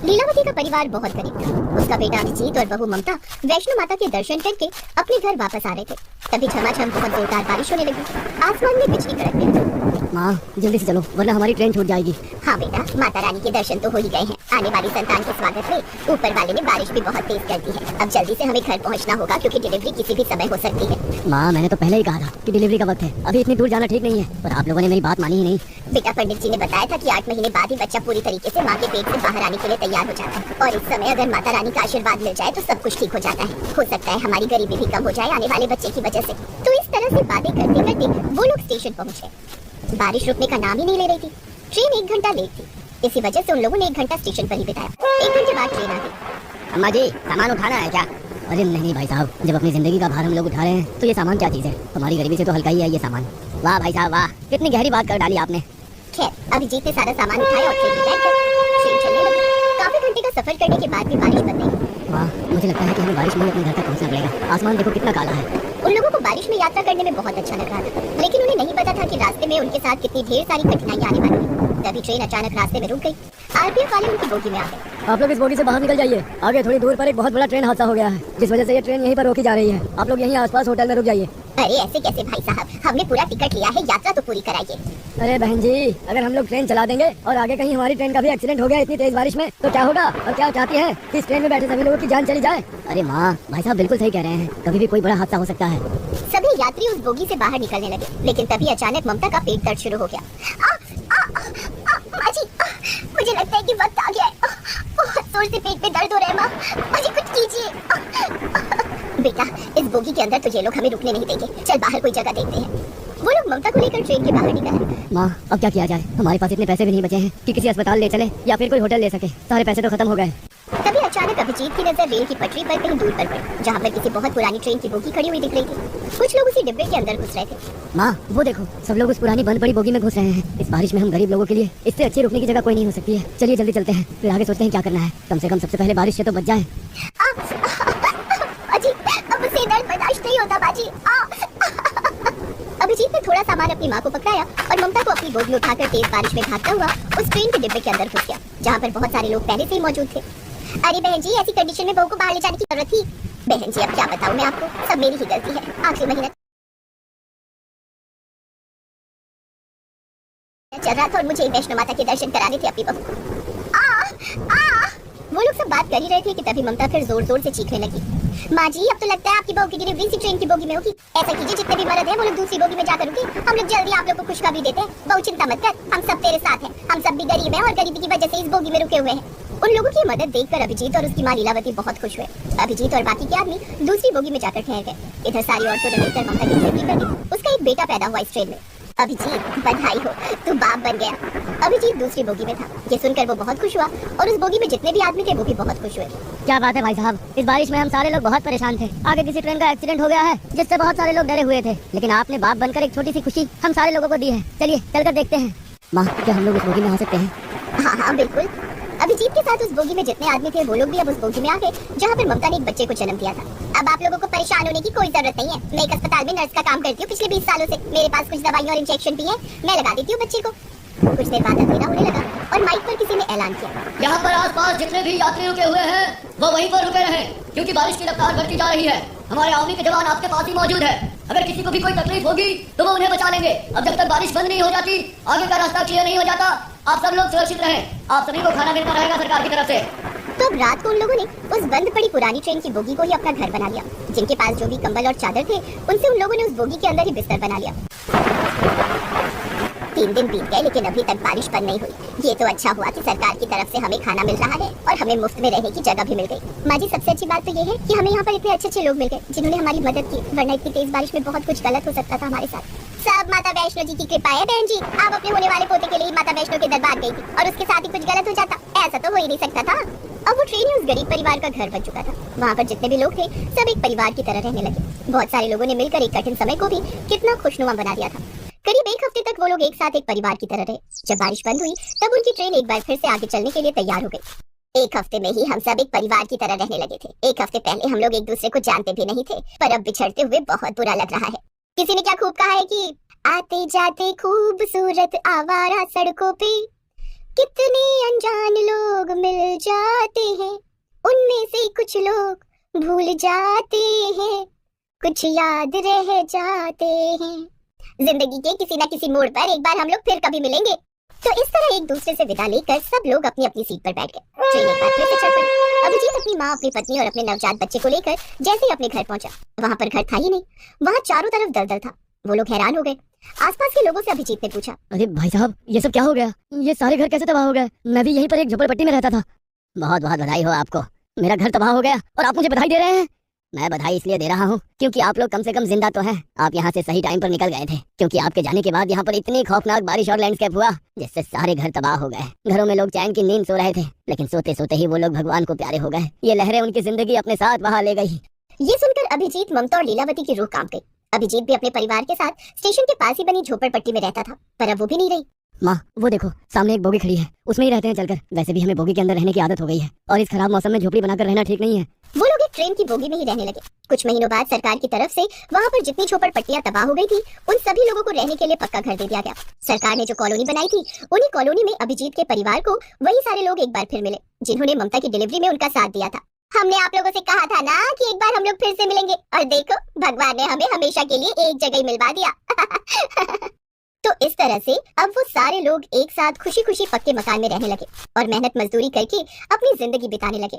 लीलावती का परिवार बहुत गरीब था। उसका बेटा अभिजीत और बहू ममता वैष्णो माता के दर्शन करके अपने घर वापस आ रहे थे। तभी झमाझम बहुत जोरदार बारिश होने लगी। आसमान में बिजली कड़क गई। माँ जल्दी से चलो वरना हमारी ट्रेन छूट जाएगी। हाँ बेटा, माता रानी के दर्शन तो हो ही गए हैं। आने वाली संतान के स्वागत में ऊपर वाले ने बारिश भी बहुत तेज कर दी है। अब जल्दी से हमें घर पहुँचना होगा क्योंकि डिलीवरी किसी भी समय हो सकती है। माँ मैंने तो पहले ही कहा था कि डिलीवरी का वक्त है, अभी इतनी दूर जाना ठीक नहीं है, पर आप लोगों ने मेरी बात मानी ही नहीं। बेटा, पंडित जी ने बताया था कि 8 महीने बाद ही बच्चा पूरी तरीके से माँ के पेट से बाहर आने के लिए तैयार हो जाता है और इस समय अगर माता रानी का आशीर्वाद मिल जाए तो सब कुछ ठीक हो जाता है। हो सकता है हमारी गरीबी भी कम हो जाए आने वाले बच्चे की वजह से। तो इस तरह से बातें करते करते वो लोग स्टेशन पहुँचे। बारिश रुकने का नाम ही नहीं ले रही थी। ट्रेन 1 घंटा लेट थी, इसी वजह से उन लोगों ने 1 घंटा स्टेशन पर ही बिताया। 1 घंटे बाद ट्रेन आ गई। अम्मा जी सामान उठाना है क्या? अरे नहीं भाई साहब, जब अपनी जिंदगी का भार हम लोग उठा रहे हैं तो ये सामान क्या चीज़ है? हमारी गरीबी से तो हल्का ही है ये सामान। वाह भाई साहब वाह, कितनी गहरी बात कर डाली आपने। खैर, अभिजीत ने सारा सामान उठाया और ट्रेन में बैठकर ट्रेन चलने लगी। काफी घंटे का सफर करने के बाद भी बारिश बंद नहीं। वाह, मुझे लगता है कि हमें बारिश में ही अपने घर तक पहुंचना पड़ेगा। आसमान देखो कितना काला है। उन लोगों को बारिश में यात्रा करने में बहुत अच्छा लग रहा था, लेकिन उन्हें नहीं पता था कि रास्ते में उनके साथ कितनी ढेर सारी कठिनाइयां आने वाली हैं। तभी ट्रेन अचानक रास्ते में रुक गई। आरपीएफ वाले उनकी बोगी में आ गए। आप लोग इस बोगी से बाहर निकल जाइए, आगे थोड़ी दूर पर एक बहुत बड़ा ट्रेन हादसा हो गया है, जिस वजह से ये ट्रेन यहीं पर रोकी जा रही है। आप लोग यहीं आसपास होटल में रुक जाइए। अरे ऐसे कैसे भाई साहब, हमने पूरा टिकट लिया है, यात्रा तो पूरी कराइए। अरे बहन जी, अगर हम लोग ट्रेन चला देंगे और आगे कहीं हमारी ट्रेन का भी एक्सीडेंट हो गया इतनी तेज बारिश में तो क्या होगा? और क्या चाहती है कि इस ट्रेन में बैठे सभी लोगों की जान चली जाए? अरे माँ, भाई साहब बिल्कुल सही कह रहे हैं, कभी भी कोई बड़ा हादसा हो सकता है। सभी यात्री उस बोगी से बाहर निकलने लगे, लेकिन तभी अचानक ममता का पेट दर्द शुरू हो गया। माँ जी, मुझे लगता है कि वक्त आ गया है। बहुत जोर से पेट में दर्द हो रहा है माँ, मुझे कुछ कीजिए। बेटा, इस बोगी के अंदर तो ये लोग हमें रुकने नहीं देंगे, चल बाहर कोई जगह देखते हैं। वो लोग ममता को लेकर ट्रेन के बाहर निकले। माँ अब क्या किया जाए? हमारे पास इतने पैसे भी नहीं बचे हैं कि किसी अस्पताल ले चले या फिर कोई होटल ले सके, सारे पैसे तो खत्म हो गए। तभी अचानक अभिजीत की नजर रेल की पटरी पर कहीं दूर पर पड़ी, जहाँ पर किसी बहुत पुरानी ट्रेन की बोगी खड़ी हुई दिख रही थी। कुछ लोग उसी डिब्बे के अंदर घुस रहे थे। माँ वो देखो, सब लोग उस पुरानी बंद पड़ी बोगी में घुस रहे हैं। इस बारिश में हम गरीब लोगों के लिए इससे अच्छी रुकने की जगह कोई नहीं हो सकती है। चलिए जल्दी चलते हैं, फिर आगे सोचते हैं क्या करना है। कम से कम सबसे पहले बारिश से तो बच जाए। दर्द बर्दाश्त नहीं होता बाजी। अभिजीत ने थोड़ा सामान अपनी माँ को पकड़ाया और ममता को अपनी गोद में उठाकर तेज बारिश में भागता हुआ उस ट्रेन के डिब्बे के अंदर घुस गया, जहाँ पर बहुत सारे लोग पहले से ही मौजूद थे। अरे बहन जी, ऐसी कंडीशन में बहू को बाहर ले जाने की जरूरत थी? बहन जी अब क्या बताऊँ मैं आपको, सब मेरी ही गलती है। आखिरी महीना चल रहा था और मुझे वैष्णो माता के दर्शन कराने थे अपनी बहू को। वो लोग सब बात कर ही रहे थे कि तभी ममता फिर जोर जोर से चीखने लगी। माँ जी, अब तो लगता है आपकी बहू की डिलीवरी इसी ट्रेन की बोगी में होगी। ऐसा कीजिए, जितने भी मर्द हैं वो लोग दूसरी बोगी में जाकर रुके, हम लोग जल्दी आप लोग को खुशखबरी देते हैं। बहू चिंता मत कर, हम सब तेरे साथ हैं। हम सब भी गरीब हैं और गरीबी की वजह से इस बोगी में रुके हुए हैं। उन लोगों की मदद देखकर अभिजीत और उसकी माँ लीलावती बहुत खुश हुए। अभिजीत और बाकी के आदमी दूसरी बोगी में जाकर ठहर गए। इधर सारी औरतों ने मिलकर ममता की डिलीवरी कर दी। उसका एक बेटा पैदा हुआ इस ट्रेन में। अभिजीत बधाई हो, तू बाप बन गया। अभिजीत दूसरी बोगी में था। ये सुनकर वो बहुत खुश हुआ और उस बोगी में जितने भी आदमी थे वो भी बहुत खुश हुए। क्या बात है भाई साहब, इस बारिश में हम सारे लोग बहुत परेशान थे। आगे किसी ट्रेन का एक्सीडेंट हो गया है जिससे बहुत सारे लोग डरे हुए थे, लेकिन आपने बाप बनकर एक छोटी सी खुशी हम सारे लोगों को दी है। चलिए चलकर देखते हैं। माँ क्या हम लोग उस बोगी में आ सकते हैं? हाँ बिल्कुल। अभिजीत के साथ उस बोगी में जितने आदमी थे वो लोग भी अब उस बोगी में आ गए, जहाँ पर ममता ने एक बच्चे को जन्म दिया था। अब आप लोगों को परेशान होने की कोई जरूरत नहीं है। मैं एक अस्पताल में नर्स का काम करती हूँ पिछले 20 सालों से। मेरे पास कुछ दवाइयाँ और इंजेक्शन भी है, मैं लगा देती हूँ बच्चे को। कुछ देर बाद अंधेरा होने लगा और माइक पर किसी ने ऐलान किया, यहाँ पर आसपास जितने भी यात्री रुके हुए हैं वो वहीं पर रुके रहें, क्योंकि बारिश की रफ्तार बढ़ती जा रही है। हमारे आर्मी के जवान आपके पास ही मौजूद है। अगर किसी को भी कोई तकलीफ होगी तो वो उन्हें बचा लेंगे। अब जब तक बारिश बंद नहीं हो जाती, आगे का रास्ता क्लियर नहीं हो जाता, आप सब लोग सुरक्षित रहें। आप सभी को खाना मिलता रहेगा सरकार की तरफ से। तो अब रात को उन लोगों ने उस बंद पड़ी पुरानी ट्रेन की बोगी को ही अपना घर बना लिया। जिनके पास जो भी कंबल और चादर थे उनसे उन लोगों ने उस बोगी के अंदर ही बिस्तर बना लिया। 3 दिन बीत गए लेकिन अभी तक बारिश बंद नहीं हुई। ये तो अच्छा हुआ कि सरकार की तरफ से हमें खाना मिल रहा है और हमें मुफ्त में रहने की जगह भी मिल गई। माँ जी, सबसे अच्छी बात तो ये है कि हमें यहाँ पर इतने अच्छे लोग मिल गए जिन्होंने हमारी मदद की, वरना इतनी तेज बारिश में बहुत कुछ गलत हो सकता था हमारे साथ। सब माता वैष्णो जी की कृपा है बहन जी। आप अपने होने वाले पोते के लिए माता वैष्णो के दरबार गई थी और उसके साथ ही कुछ गलत हो जाता, ऐसा तो हो ही नहीं सकता था। अब वो ट्रेन उस गरीब परिवार का घर बन चुका था। वहाँ पर जितने भी लोग थे सब एक परिवार की तरह रहने लगे। बहुत सारे लोगों ने मिलकर एक कठिन समय को भी कितना खुशनुमा बना दिया था। करीब 1 हफ्ते तक वो लोग एक साथ एक परिवार की तरह रहे। जब बारिश बंद हुई तब उनकी ट्रेन एक बार फिर से आगे चलने के लिए तैयार हो गई। 1 हफ्ते में ही हम सब एक परिवार की तरह रहने लगे थे। 1 हफ्ते पहले हम लोग एक दूसरे को जानते भी नहीं थे, पर अब बिछड़ते हुए बहुत बुरा लग रहा है। किसी ने क्या खूब कहा है कि आते जाते खूबसूरत आवारा सड़कों पे कितने अनजान लोग मिल जाते हैं, उनमें से कुछ लोग भूल जाते हैं, कुछ याद रह जाते हैं। जिंदगी के किसी न किसी मोड़ पर एक बार हम लोग फिर कभी मिलेंगे। तो इस तरह एक दूसरे से विदा लेकर सब लोग अपनी अपनी सीट पर बैठ गए। ट्रेन एक बार फिर से चल पड़ी। अभिजीत अपनी माँ, अपनी पत्नी और अपने नवजात बच्चे को लेकर जैसे ही अपने घर पहुंचा, वहां पर घर था ही नहीं। वहां चारों तरफ दलदल था। वो लोग हैरान हो गए। आसपास के लोगों से अभिजीत ने पूछा, अरे भाई साहब, ये सब क्या हो गया? ये सारे घर कैसे तबाह हो गए? मैं भी यहीं पर एक झोपड़पट्टी में रहता था। बहुत बहुत बधाई हो आपको, मेरा घर तबाह हो गया और आप मुझे बधाई दे रहे हैं। मैं बधाई इसलिए दे रहा हूँ क्योंकि आप लोग कम से कम जिंदा तो हैं। आप यहाँ से सही टाइम पर निकल गए थे, क्योंकि आपके जाने के बाद यहाँ पर इतनी खौफनाक बारिश और लैंडस्केप हुआ जिससे सारे घर तबाह हो गए। घरों में लोग चैन की नींद सो रहे थे, लेकिन सोते सोते ही वो लोग भगवान को प्यारे हो गए। ये लहरें उनकी जिंदगी अपने साथ बहा ले गई। ये सुनकर अभिजीत, ममता और लीलावती की रूह कांप गई। अभिजीत भी अपने परिवार के साथ स्टेशन के पास ही बनी झोपड़पट्टी में रहता था, पर अब वो भी नहीं रही। माँ, वो देखो सामने एक बोगी खड़ी है, उसमें ही रहते हैं चलकर। वैसे भी हमें बोगी के अंदर रहने की आदत हो गई है और इस खराब मौसम में झोपड़ी बनाकर रहना ठीक नहीं है। वो लोग एक ट्रेन की बोगी में ही रहने लगे। कुछ महीनों बाद सरकार की तरफ से वहाँ पर जितनी झोपड़पट्टियां तबाह हो गई थी, उन सभी लोगों को रहने के लिए पक्का घर दे दिया गया। सरकार ने जो कॉलोनी बनाई थी, उन्हीं कॉलोनी में अभिजीत के परिवार को वही सारे लोग एक बार फिर मिले, जिन्होंने ममता की डिलीवरी में उनका साथ दिया था। हमने आप लोगों से कहा था ना कि एक बार हम लोग फिर से मिलेंगे, और देखो भगवान ने हमें हमेशा के लिए एक जगह ही मिलवा दिया। तो इस तरह से अब वो सारे लोग एक साथ खुशी खुशी पक्के मकान में रहने लगे और मेहनत मजदूरी करके अपनी जिंदगी बिताने लगे।